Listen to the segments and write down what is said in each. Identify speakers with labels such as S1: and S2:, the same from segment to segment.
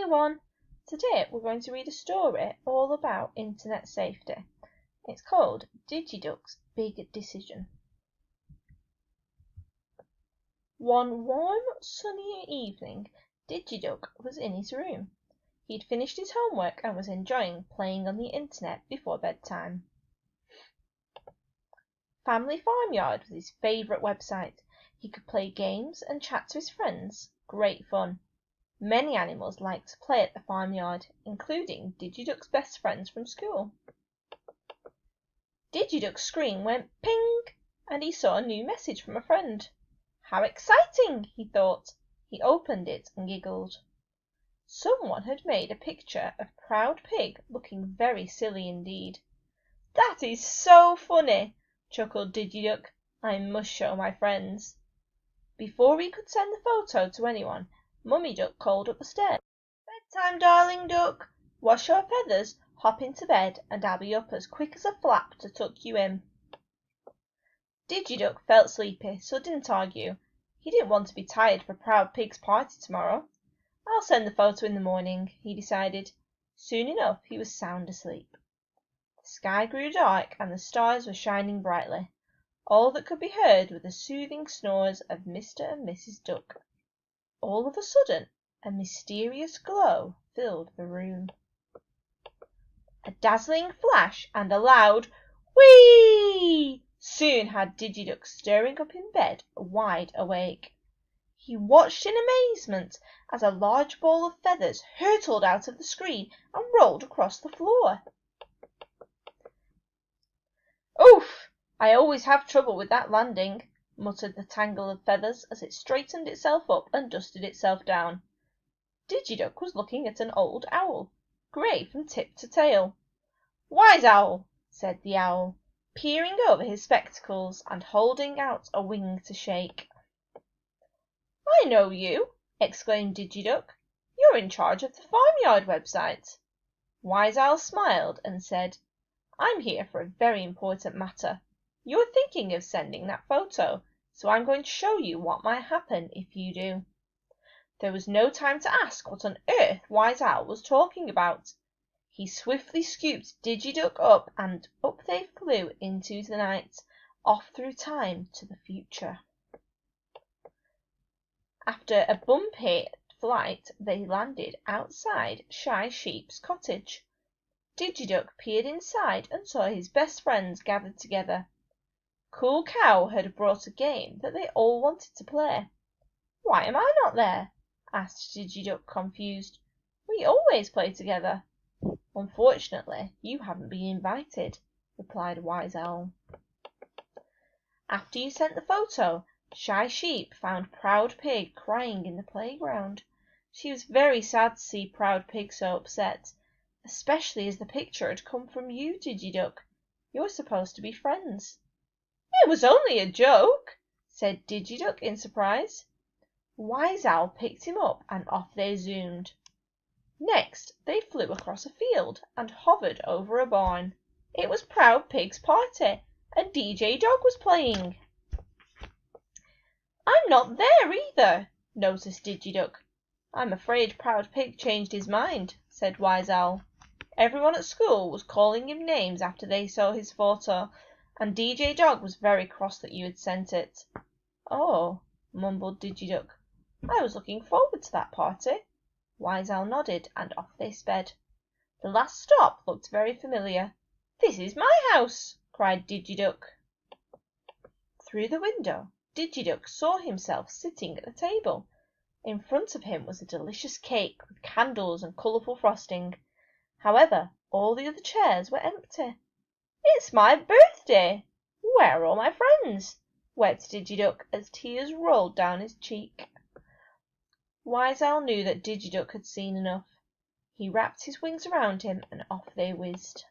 S1: everyone! Today we're going to read a story all about internet safety. It's called Dijiduck's Big Decision. One warm, sunny evening, Dijiduck was in his room. He'd finished his homework and was enjoying playing on the internet before bedtime. Family Farmyard was his favourite website. He could play games and chat to his friends. Great fun. Many animals liked to play at the farmyard, including Dijiduck's best friends from school. Dijiduck's screen went ping, and he saw a new message from a friend. How exciting, he thought. He opened it and giggled. Someone had made a picture of Proud Pig looking very silly indeed. That is so funny, chuckled Dijiduck. I must show my friends. Before he could send the photo to anyone, Mummy Duck called up the stairs. Bedtime, darling duck. Wash your feathers, hop into bed, and I'll be up as quick as a flap to tuck you in. Dijiduck felt sleepy, so didn't argue. He didn't want to be tired for Proud Pig's party tomorrow. I'll send the photo in the morning, he decided. Soon enough he was sound asleep. The sky grew dark and the stars were shining brightly. All that could be heard were the soothing snores of Mr. and Mrs. Duck. All of a sudden, a mysterious glow filled the room. A dazzling flash and a loud whee soon had Dijiduck stirring up in bed, wide awake. He watched in amazement as a large ball of feathers hurtled out of the screen and rolled across the floor. Oof! I always have trouble with that landing, muttered the tangle of feathers as it straightened itself up and dusted itself down. Dijiduck was looking at an old owl, grey from tip to tail. Wise Owl, said the owl, peering over his spectacles and holding out a wing to shake. I know you, exclaimed Dijiduck. You're in charge of the farmyard website. Wise Owl smiled and said, I'm here for a very important matter. You're thinking of sending that photo, so I'm going to show you what might happen if you do. There was no time to ask what on earth Wise Owl was talking about. He swiftly scooped Dijiduck up, and up they flew into the night, off through time to the future. After a bumpy flight, they landed outside Shy Sheep's cottage. Dijiduck peered inside and saw his best friends gathered together. Cool Cow had brought a game that they all wanted to play. Why am I not there? Asked Dijiduck, confused. We always play together. Unfortunately, you haven't been invited, replied Wise Owl. After you sent the photo, Shy Sheep found Proud Pig crying in the playground. She was very sad to see Proud Pig so upset, especially as the picture had come from you, Dijiduck. You're supposed to be friends. It was only a joke, said Dijiduck in surprise. Wise Owl picked him up and off they zoomed. Next they flew across a field and hovered over a barn. It was Proud Pig's party, and Dijiduck was playing. I'm not there either, noticed Dijiduck. I'm afraid Proud Pig changed his mind, said Wise Owl. Everyone at school was calling him names after they saw his photo, and Dijiduck was very cross that you had sent it. Oh, mumbled Dijiduck. I was looking forward to that party. Wise Owl nodded, and off they sped. The last stop looked very familiar. This is my house, cried Dijiduck. Through the window, Dijiduck saw himself sitting at the table. In front of him was a delicious cake with candles and colourful frosting. However, all the other chairs were empty. It's my birthday! Where are all my friends? Wept Dijiduck as tears rolled down his cheek. Wise Owl knew that Dijiduck had seen enough. He wrapped his wings around him and off they whizzed.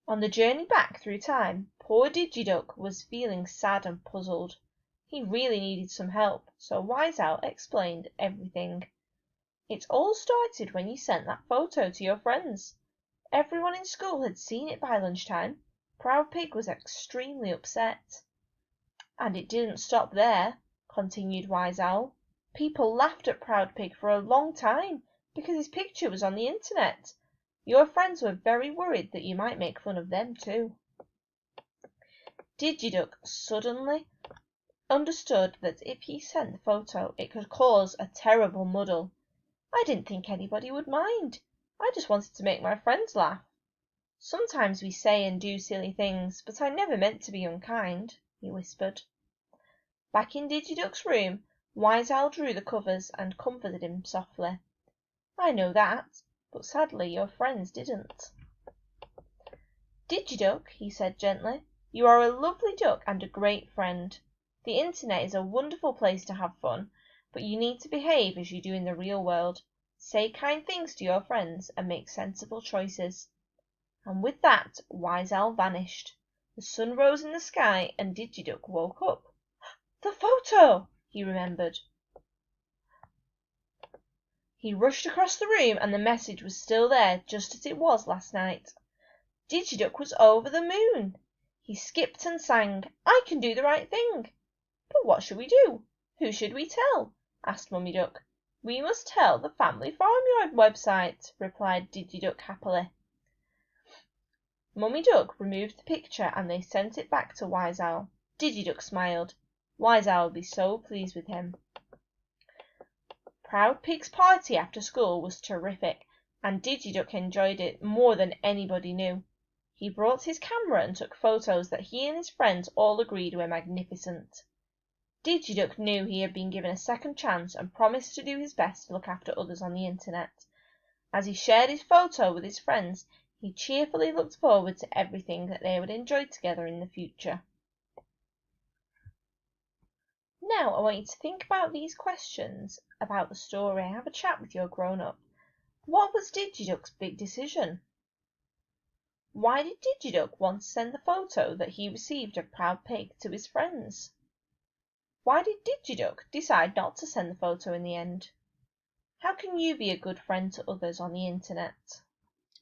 S1: On the journey back through time, poor Dijiduck was feeling sad and puzzled. He really needed some help, so Wise Owl explained everything. It all started when you sent that photo to your friends. Everyone in school had seen it by lunchtime. Proud Pig was extremely upset. And it didn't stop there, continued Wise Owl. People laughed at Proud Pig for a long time, Because his picture was on the internet. Your friends were very worried that you might make fun of them too. Dijiduck suddenly understood that if he sent the photo it could cause a terrible muddle. I didn't think anybody would mind. I just wanted to make my friends laugh. Sometimes we say and do silly things, but I never meant to be unkind, he whispered. Back in Dijiduck's room, Wise Owl drew the covers and comforted him softly. I know that, but sadly your friends didn't. Dijiduck, he said gently, you are a lovely duck and a great friend. The internet is a wonderful place to have fun, but you need to behave as you do in the real world. Say kind things to your friends and make sensible choices. And with that, Wise Owl vanished. The sun rose in the sky and Dijiduck woke up. The photo! He remembered. He rushed across the room and the message was still there, just as it was last night. Dijiduck was over the moon. He skipped and sang, I can do the right thing. But what should we do? Who should we tell? Asked Mummy Duck. We must tell the Family Farmyard website, replied Dijiduck happily. Mummy Duck removed the picture and they sent it back to Wise Owl. Dijiduck smiled. Wise Owl would be so pleased with him. Proud Pig's party after school was terrific, and Dijiduck enjoyed it more than anybody knew. He brought his camera and took photos that he and his friends all agreed were magnificent. Dijiduck knew he had been given a second chance and promised to do his best to look after others on the internet. As he shared his photo with his friends, he cheerfully looked forward to everything that they would enjoy together in the future. Now I want you to think about these questions about the story and have a chat with your grown-up. What was Dijiduck's big decision? Why did Dijiduck want to send the photo that he received of Proud Pig to his friends? Why did Dijiduck decide not to send the photo in the end? How can you be a good friend to others on the internet?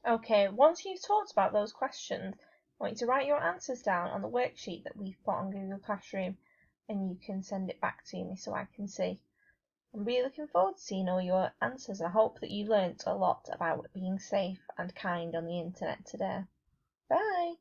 S1: Okay, once you've talked about those questions, I want you to write your answers down on the worksheet that we've put on Google Classroom and you can send it back to me so I can see. I'm really looking forward to seeing all your answers. I hope that you learnt a lot about being safe and kind on the internet today. Bye!